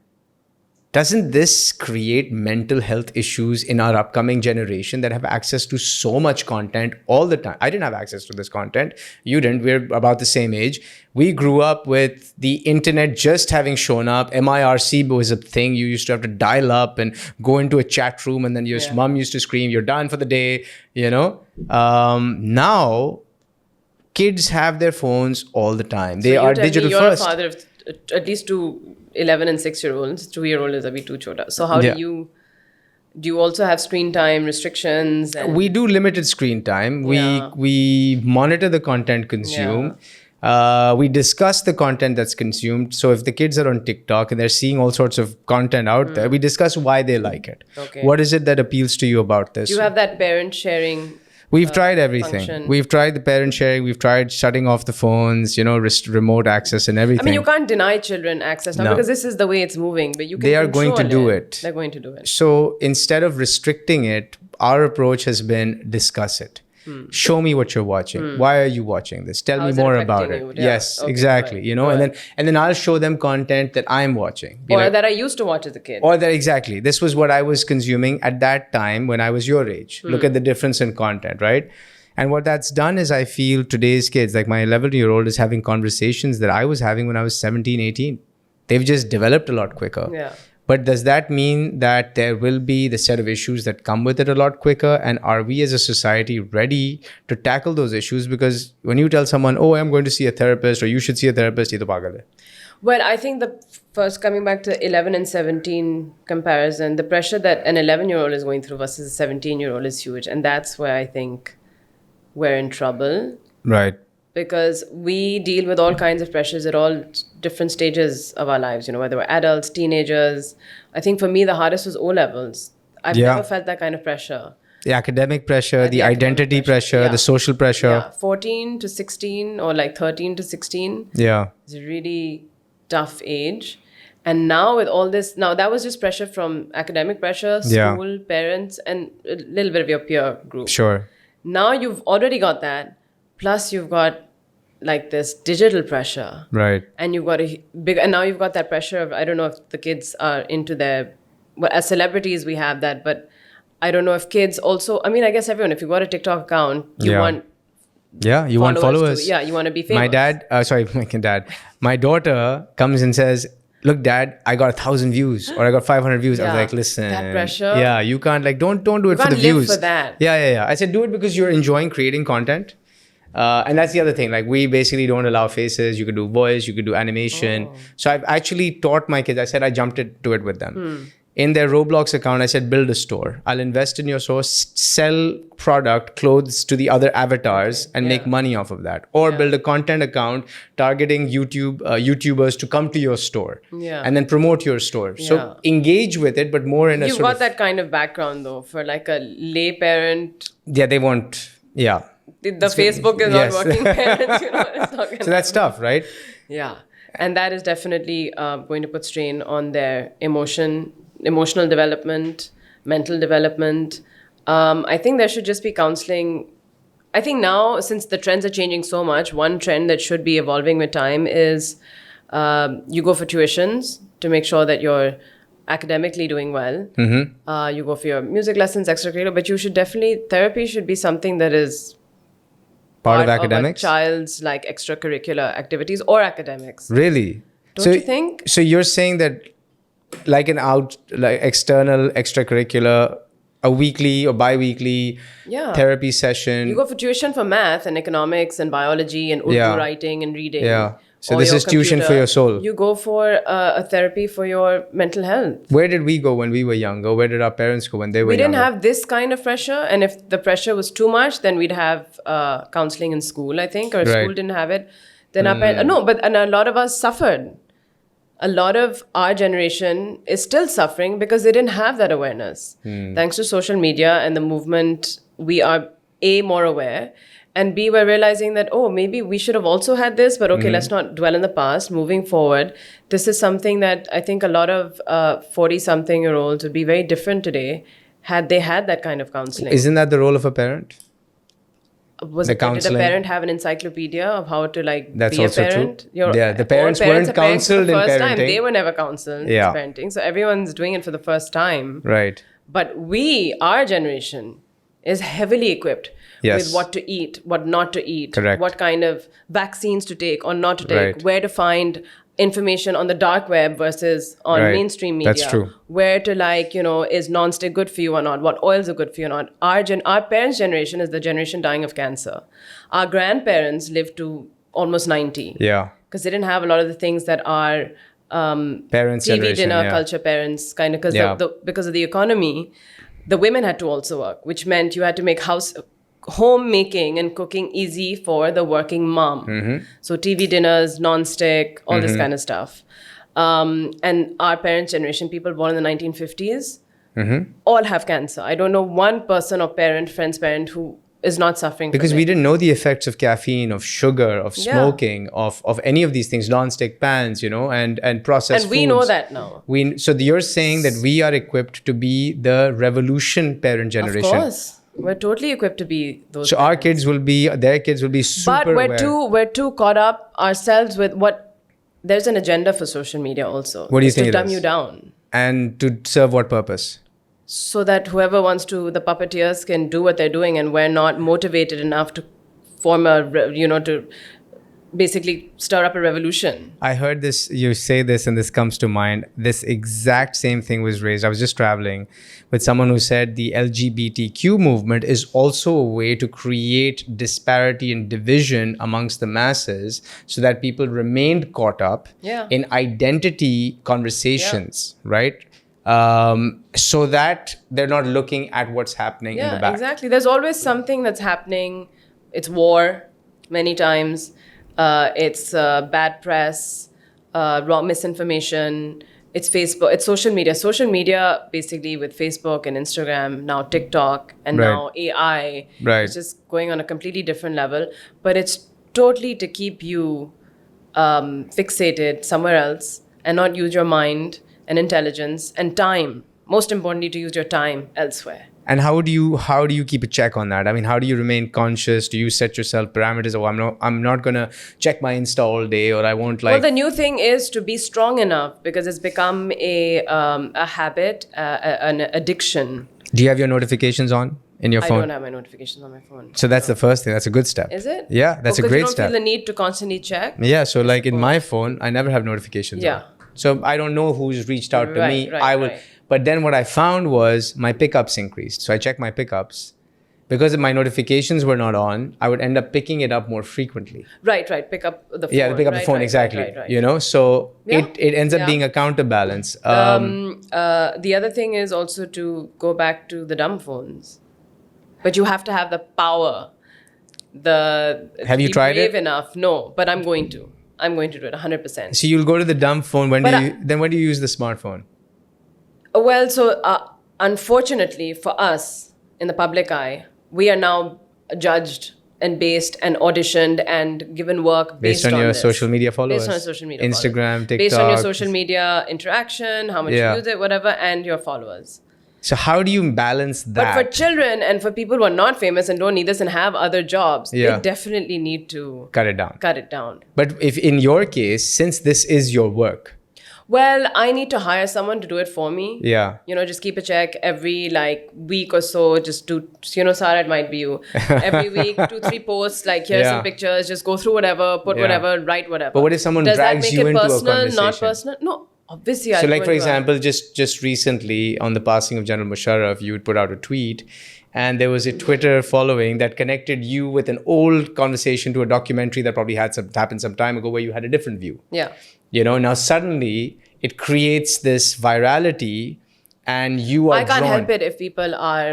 doesn't this create mental health issues in our upcoming generation that have access to so much content all the time? I didn't have access to this content. You didn't. We're about the same age. We grew up with the internet just having shown up. MIRC was a thing. You used to have to dial up and go into a chat room, and then your mom used to scream, "You're done for the day." Now kids have their phones all the time. They So you are tell me digital you're first. a father of at least two 11 and 6-year-olds. 2-year-old is a bit too chota. So how Yeah. do you also have screen time restrictions? And We do limited screen time. Yeah. We monitor the content consumed. We discuss the content that's consumed. So if the kids are on TikTok and they're seeing all sorts of content out there, we discuss why they like it. Okay. What is it that appeals to you about this? do you have that parent sharing? We've tried everything. function? We've tried the parent sharing. We've tried shutting off the phones, remote access and everything. I mean, you can't deny children access now No. because this is the way it's moving. But you can They are going to control do it. They're going to do it. So instead of restricting it, our approach has been discuss it. Show me what you're watching. Why are you watching this? Tell How me is it more about affecting it. you? Yeah. Yes, Okay, exactly. right. And then I'll show them content that I'm watching. Be Or like- that I used to watch as a kid. or that exactly. This was what I was consuming at that time when I was your age. Look at the difference in content, right? And what that's done is I feel today's kids, like my 11-year-old is having conversations that I was having when I was 17, 18. They've just developed a lot quicker. Yeah. But does that mean that there will be the set of issues that come with it a lot quicker? And are we as a society ready to tackle those issues? Because when you tell someone, oh, I'm going to see a therapist, or you should see a therapist, ye to pagal hai. Well, I think the first coming back to 11 and 17 comparison, the pressure that an 11-year-old is going through versus a 17-year-old is huge. And that's where I think we're in trouble. Right. Because we deal with all kinds of pressures at all different stages of our lives, whether we're adults, teenagers. I think for me, the hardest was O-levels. I've Yeah. never felt that kind of pressure. The academic pressure, the academic identity pressure, yeah. the social pressure. Yeah, 14 to 16 or like 13 to 16 Yeah. is a really tough age. And now with all this, now that was just pressure from academic pressure, Yeah. school, parents, and a little bit of your peer group. Sure. Now you've already got that. Plus you've got like this digital pressure. Right. And you've got and now you've got that pressure of, I don't know if the kids are into well, as celebrities we have that, but I don't know if kids also, I mean, I guess everyone, if you got a TikTok account, you want you want followers. You want to be famous. My dad, my daughter comes and says, look, Dad, I got 1,000 views or I got 500 views. I was like, listen, that pressure. Yeah, you can't don't do it for the live views. For that. Yeah. I said, do it because you're enjoying creating content. And that's the other thing. Like, we basically don't allow faces. You could do voice, you could do animation. So I've actually taught my kids. I said, I jumped into it with them. In their Roblox account, I said, build a store. I'll invest in your store, sell product, clothes to the other avatars and make money off of that. Or build a content account targeting YouTubers to come to your store and then promote your store. So engage with it, but more in a You've sort got that kind of background though, for like a lay parent. Yeah, they won't. Yeah. The Facebook is not working parents, it's not gonna So that's tough, right? Yeah. And that is definitely going to put strain on their emotional development, mental development. I think there should just be counseling. I think now, since the trends are changing so much, one trend that should be evolving with time is you go for tuitions to make sure that you're academically doing well. You go for your music lessons, extracurricular, but therapy should be something that is part of academics? Of a child's like extracurricular activities or academics. Really? Don't you think? So you're saying that like external extracurricular, a weekly or bi-weekly therapy session. You go for tuition for math and economics and biology and Urdu writing and reading. Yeah. So this is tuition for your soul. You go for a therapy for your mental health. Where did we go when we were younger? Where did our parents go when they were younger? We didn't have this kind of pressure. And if the pressure was too much, then we'd have counseling in school, I think. Or if school didn't have it, then our parents... and a lot of us suffered. A lot of our generation is still suffering because they didn't have that awareness. Thanks to social media and the movement, we are A, more aware, and B, we're realizing that, maybe we should have also had this, but okay, let's not dwell in the past. Moving forward, this is something that I think a lot of 40-something-year-olds would be very different today had they had that kind of counseling. Isn't that the role of a parent? Did a parent have an encyclopedia of how to That's be a also parent? True. The parents weren't counseled in parenting. Time. They were never counseled in parenting. So everyone's doing it for the first time. Right. But our generation is heavily equipped with what to eat, what not to eat, what kind of vaccines to take or not to take, where to find information on the dark web versus on mainstream media. That's true. Where to is non-stick good for you or not? What oils are good for you or not? Our parents' generation is the generation dying of cancer. Our grandparents lived to almost 90. Yeah. Because they didn't have a lot of the things that our parents' TV dinner culture parents kind of, because of the economy, the women had to also work, which meant you had to make homemaking and cooking easy for the working mom. So TV dinners, non-stick, all this kind of stuff. And our parents' generation, people born in the 1950s, all have cancer. I don't know one person or friend's parent who is not suffering because from we it. didn't know the effects of caffeine, of sugar, of smoking, of any of these things, non-stick pans, and processed foods. And we know that now. So you're saying that we are equipped to be the revolution parent generation. Of course. We're totally equipped to be those. So parents. their kids will be super aware. But we're too caught up ourselves with what, there's an agenda for social media also. What do you think to dumb you down. And to serve what purpose? So that whoever wants to, the puppeteers can do what they're doing, and we're not motivated enough to form to basically stir up a revolution. I heard this, you say this, and this comes to mind. This exact same thing was raised. I was just traveling with someone who said the LGBTQ movement is also a way to create disparity and division amongst the masses so that people remained caught up in identity conversations, right? So that they're not looking at what's happening in the back. Exactly. There's always something that's happening. It's war many times. It's bad press, wrong misinformation. It's Facebook. It's social media. Social media, basically, with Facebook and Instagram, now TikTok, and now AI. It's just going on a completely different level. But it's totally to keep you fixated somewhere else and not use your mind and intelligence and time. Most importantly, to use your time elsewhere. And how do you keep a check on that? I mean, how do you remain conscious? Do you set yourself parameters? I'm not gonna check my Insta all day, or I won't Well, the new thing is to be strong enough, because it's become a habit, an addiction. Do you have your notifications on in your I phone? don't have my notifications on my phone. So that's the first thing. That's a good step. Is it? Yeah, that's a Because great you don't step. feel the need to constantly check. Yeah, so like in my phone, I never have notifications Yeah. on. So I don't know who's reached out to me. Right, I will, right. but then what I found was my pickups increased. So I checked my pickups. Because my notifications were not on, I would end up picking it up more frequently. Right. Pick up the phone. Yeah, pick up the phone, exactly. Right. You know, so Yeah. it ends up Yeah. being a counterbalance. The other thing is also to go back to the dumb phones. But you have to have the power. Have you be tried brave it? enough. No, but I'm going to. I'm going to do it 100%. So you'll go to the dumb phone. When But when do you use the smartphone? Well, so unfortunately for us in the public eye, we are now judged and based and auditioned and given work Based on your this. social media followers? Based on your social media Instagram, followers. TikTok. Based on your social media interaction, how much Yeah. you use it, whatever, and your followers. So how do you balance that? But for children and for people who are not famous and don't need this and have other jobs, Yeah. they definitely need to Cut it down. cut it down. But if in your case, since this is your work, Well, I need to hire someone to do it for me. yeah, Just keep a check every week or so. Just do, Sarah, it might be you. Every week, 2-3 posts, like here's Yeah. some pictures, just go through whatever, put Yeah. whatever, write whatever. But what if someone Does that drags make you it into a personal, not conversation? personal? No, obviously. so I'll like go for into a- example, just recently on the passing of General Musharraf, you would put out a tweet, and there was a Twitter following that connected you with an old conversation to a documentary that probably happened some time ago where you had a different view. Yeah. Now suddenly it creates this virality, and you are I can't drawn. help it if people are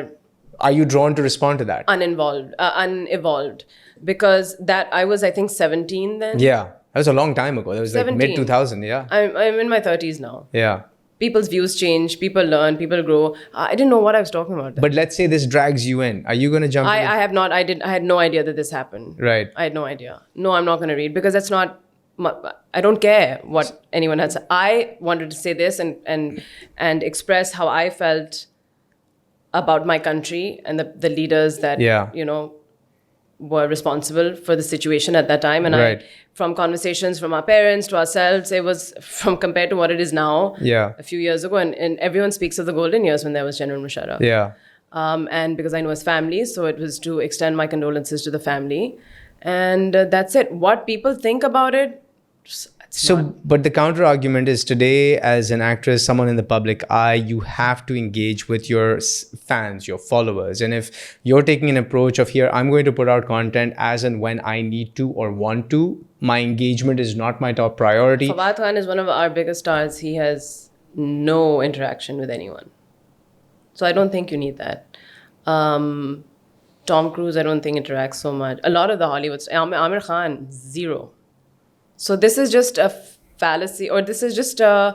Are you drawn to respond to that? unevolved. Because I was, I think, 17 then. Yeah, that was a long time ago. That was like 17. mid 2000. Yeah, I'm in my 30s now. yeah. People's views change, people learn, people grow. I didn't know what I was talking about. But let's say this drags you in. Are you going to jump in? I have not. I had no idea that this happened. Right. I had no idea. No, I'm not going to read because that's not. I don't care what anyone has. I wanted to say this and express how I felt about my country and the leaders that Yeah. were responsible for the situation at that time. And Right. from conversations from our parents to ourselves, it was from compared to what it is now. Yeah. A few years ago, and everyone speaks of the golden years when there was General Musharraf. Yeah. And because I know his family, so it was to extend my condolences to the family. And that's it. What people think about it, But the counter argument is today, as an actress, someone in the public eye, you have to engage with your fans, your followers. And if you're taking an approach of here, I'm going to put out content as and when I need to or want to, my engagement is not my top priority. Fawad Khan is one of our biggest stars. He has no interaction with anyone. So I don't think you need that. Tom Cruise, I don't think interacts so much. A lot of the Hollywood, Amir Khan, zero. So this is just a fallacy, or this is just a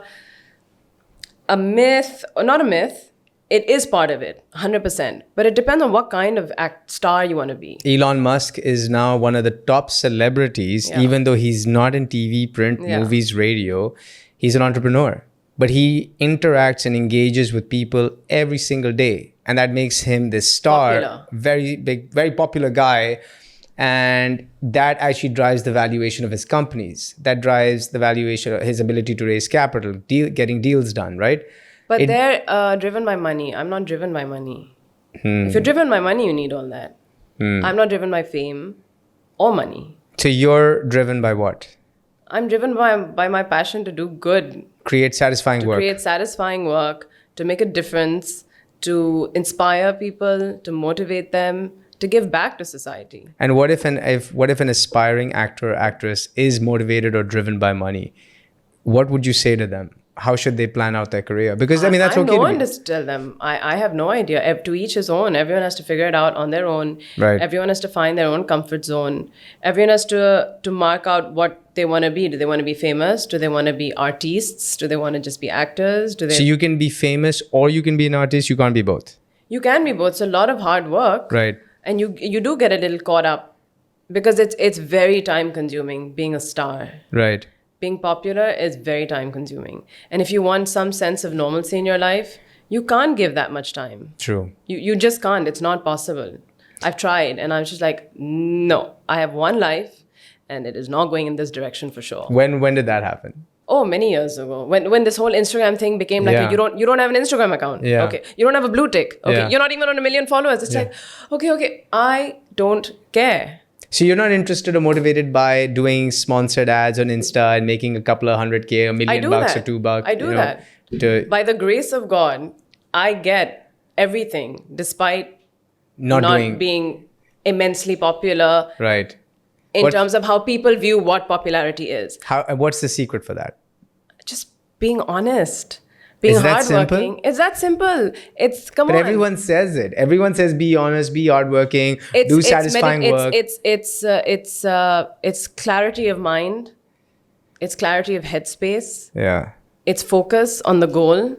myth, or not a myth. It is part of it, 100%. But it depends on what kind of star you want to be. Elon Musk is now one of the top celebrities, Yeah. even though he's not in TV, print, Yeah. movies, radio. He's an entrepreneur. But he interacts and engages with people every single day. And that makes him this star, Popular. very big, very popular guy. And that actually drives the valuation of his companies. That drives the valuation of his ability to raise capital, getting deals done, right? But they're driven by money. I'm not driven by money. If you're driven by money, you need all that. I'm not driven by fame or money. So you're driven by what? I'm driven by my passion to do good, Create satisfying work. create satisfying work, to make a difference, to inspire people, to motivate them, to give back to society. And what if an aspiring actor or actress is motivated or driven by money? What would you say to them? How should they plan out their career? Because I mean, that's I'm okay. no one to tell them. I have no idea. To each his own. Everyone has to figure it out on their own. Right. Everyone has to find their own comfort zone. Everyone has to mark out what they want to be. Do they want to be famous? Do they want to be artists? Do they want to just be actors? So you can be famous or you can be an artist. You can't be both. You can be both. It's a lot of hard work. Right. And you do get a little caught up because it's very time consuming being a star. Right. Being popular is very time consuming. And if you want some sense of normalcy in your life, you can't give that much time. True. You just can't. It's not possible. I've tried and I was just like, no, I have one life and it is not going in this direction for sure. When did that happen? Oh, many years ago, when this whole Instagram thing became like Yeah. you don't have an Instagram account. Yeah. Okay. You don't have a blue tick. Okay. Yeah. You're not even on 1 million followers. It's like, okay, I don't care. So you're not interested or motivated by doing sponsored ads on Insta and making a couple of $100K, $1 million do bucks that. or $2. I do that. By the grace of God, I get everything despite not doing being immensely popular right. in terms of how people view what popularity is. What's the secret for that? Just being honest, being Is that hardworking. simple? It's that simple. Come But on. everyone says it. Everyone says be honest, be hardworking, do satisfying work. It's clarity of mind. It's clarity of headspace. Yeah. It's focus on the goal.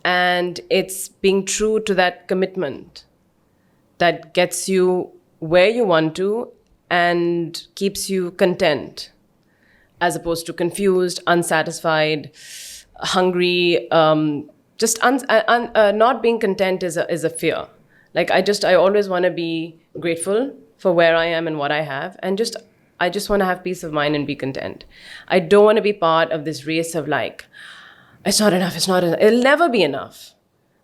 And it's being true to that commitment that gets you where you want to and keeps you content, as opposed to confused, unsatisfied, hungry. Not being content is a fear. Like I always want to be grateful for where I am and what I have, and I just want to have peace of mind and be content. I don't want to be part of this race of like, it's not enough. It'll never be enough.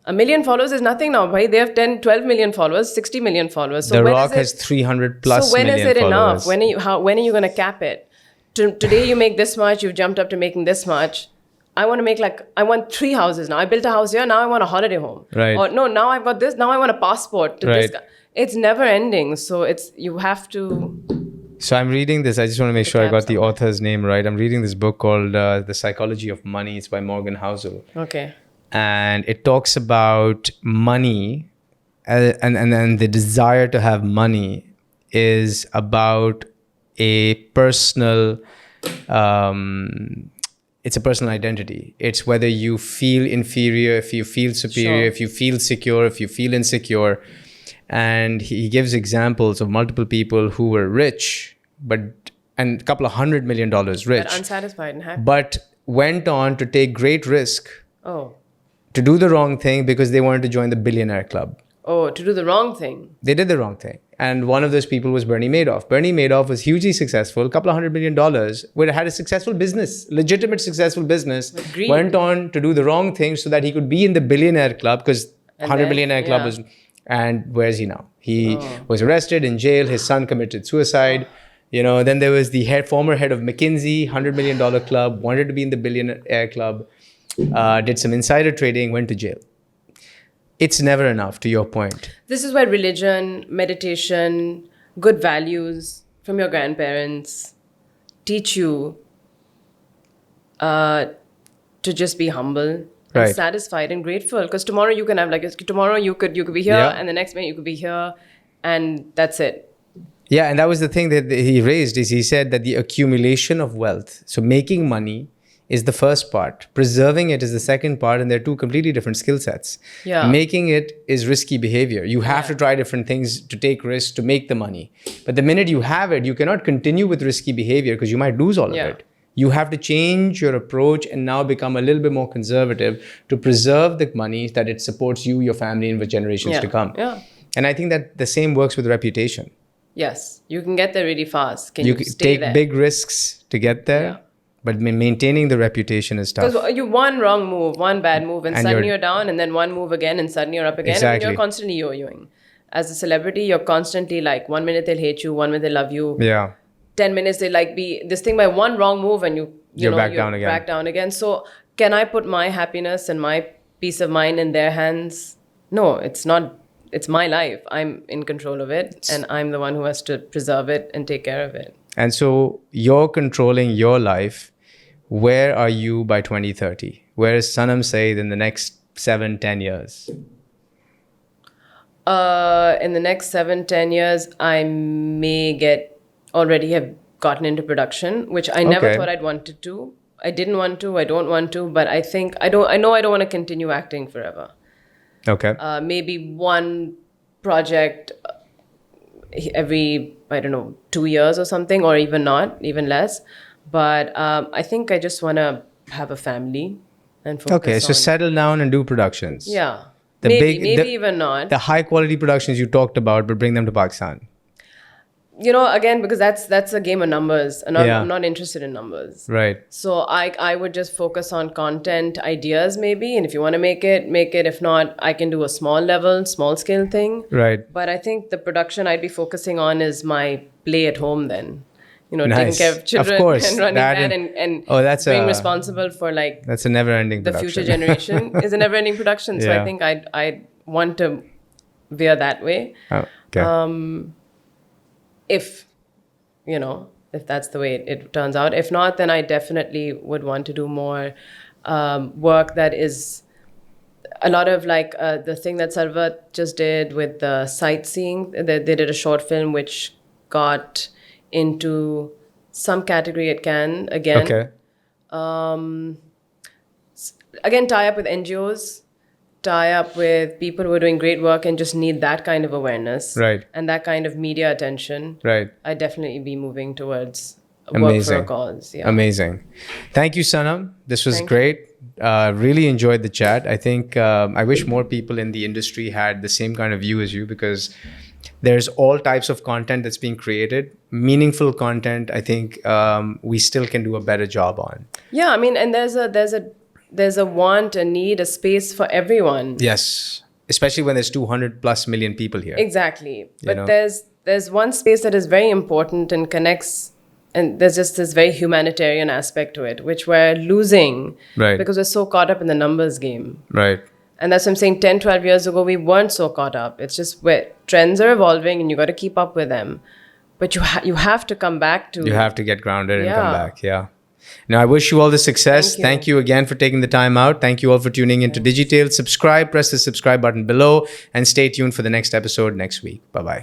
1 million followers is nothing now, bhai. They have 10, 12 million followers, 60 million followers. So The Rock has 300 plus so when million is it followers. enough? When are you going to cap it? Today you make this much, you've jumped up to making this much. I want 3 houses now. I built a house here, now I want a holiday home. Right. Or no, now I've got this, now I want a passport to this Right. guy. It's never ending. So you have to. So I'm reading this. I just want to make sure I got the somewhere. author's name right. I'm reading this book called The Psychology of Money. It's by Morgan Housel. Okay. And it talks about money and the desire to have money is about a personal it's a personal identity. It's whether you feel inferior, if you feel superior, Sure. if you feel secure, if you feel insecure. And he gives examples of multiple people who were rich and a couple of $100 million rich, But unsatisfied and happy. but went on to take great risk Oh, to do the wrong thing because they wanted to join the billionaire club. to do the wrong thing. They did the wrong thing. And one of those people was Bernie Madoff. Bernie Madoff was hugely successful, a couple of $100 million, had a successful business, legitimate successful business, greed. went on to do the wrong thing so that he could be in the billionaire club because And 100 then, millionaire club yeah. was, and where's he now? He was arrested in jail. His son committed suicide. Then there was the former head of McKinsey, $100 million club, wanted to be in the billionaire club, did some insider trading, went to jail. It's never enough, to your point. This is where religion, meditation, good values from your grandparents teach you to just be humble Right. and satisfied and grateful. Because tomorrow you can have tomorrow you could be here, Yeah. and the next minute you could be here, and that's it. Yeah, and that was the thing that he raised is he said that the accumulation of wealth, so making money is the first part, preserving it is the second part, and they're two completely different skill sets. Yeah. Making it is risky behavior. You have to try different things to take risks to make the money. But the minute you have it, you cannot continue with risky behavior because you might lose all Yeah. of it. You have to change your approach and now become a little bit more conservative to preserve the money that it supports you, your family, and for generations Yeah. to come. Yeah. And I think that the same works with reputation. Yes, you can get there really fast. Can You you can stay take there? big risks to get there, Yeah. but maintaining the reputation is tough. Because you one wrong move, one bad move, and And suddenly you're- you're down, and then one move again, and suddenly you're up again, Exactly. and you're constantly yo-yoing. As a celebrity, you're constantly like, 1 minute they'll hate you, 1 minute they love you, Yeah. 10 minutes they like be this thing by one wrong move, and You're back down again. back down again. So can I put my happiness and my peace of mind in their hands? No, it's not. It's my life. I'm in control of it, and I'm the one who has to preserve it and take care of it. And so you're controlling your life. Where are you by 2030? Where is Sanam Saeed in the next 7-10 years? In the next 7-10 years, I may already have gotten into production, which I never Okay. thought I'd wanted to. I didn't want to. I don't want to. But I think I know I don't want to continue acting forever. Okay. Maybe one project every 2 years or something, or even not, even less. But I think I just want to have a family and focus Okay. So on, settle down and do productions. yeah, The maybe big- maybe the- even not. The high quality productions you talked about, but bring them to Pakistan. again, because that's a game of numbers, and Yeah. I'm not interested in numbers. Right. So I would just focus on content ideas maybe, and if you want to make it, make it. If not, I can do a small scale thing. Right. But I think the production I'd be focusing on is my play at home then. Taking Nice. care of children Of course. and running That that and- and Oh, that's being a- responsible for like That's a never-ending the production. future generation is a never-ending production. So Yeah. I think I'd want to veer that way. Oh, okay. If if that's the way it turns out. If not, then I definitely would want to do more work that is a lot of like the thing that Sarvat just did with the sightseeing. They did a short film which got into some category at Cannes again. Okay. Again, tie up with NGOs, tie up with people who are doing great work and just need that kind of awareness. Right. And that kind of media attention. Right. I'd definitely be moving towards work Amazing. for a cause. Yeah. Amazing. Thank you, Sanam. This was Thank you. great. Really enjoyed the chat. I think I wish more people in the industry had the same kind of view as you, because there's all types of content that's being created. Meaningful content, I think we still can do a better job on. Yeah, I mean, and there's a want, a need, a space for everyone. Yes. Especially when there's 200 plus million people here. Exactly. But know? there's one space that is very important and connects, and there's just this very humanitarian aspect to it, which we're losing Right. because we're so caught up in the numbers game. Right. And that's what I'm saying, 10, 12 years ago, we weren't so caught up. It's just where trends are evolving and you got to keep up with them. But you have to come back to... You have to get grounded and come Yeah. back. Yeah. Now, I wish you all the success. Thank you. Thank you again for taking the time out. Thank you all for tuning into Digitales. Subscribe, press the subscribe button below, and stay tuned for the next episode next week. Bye-bye.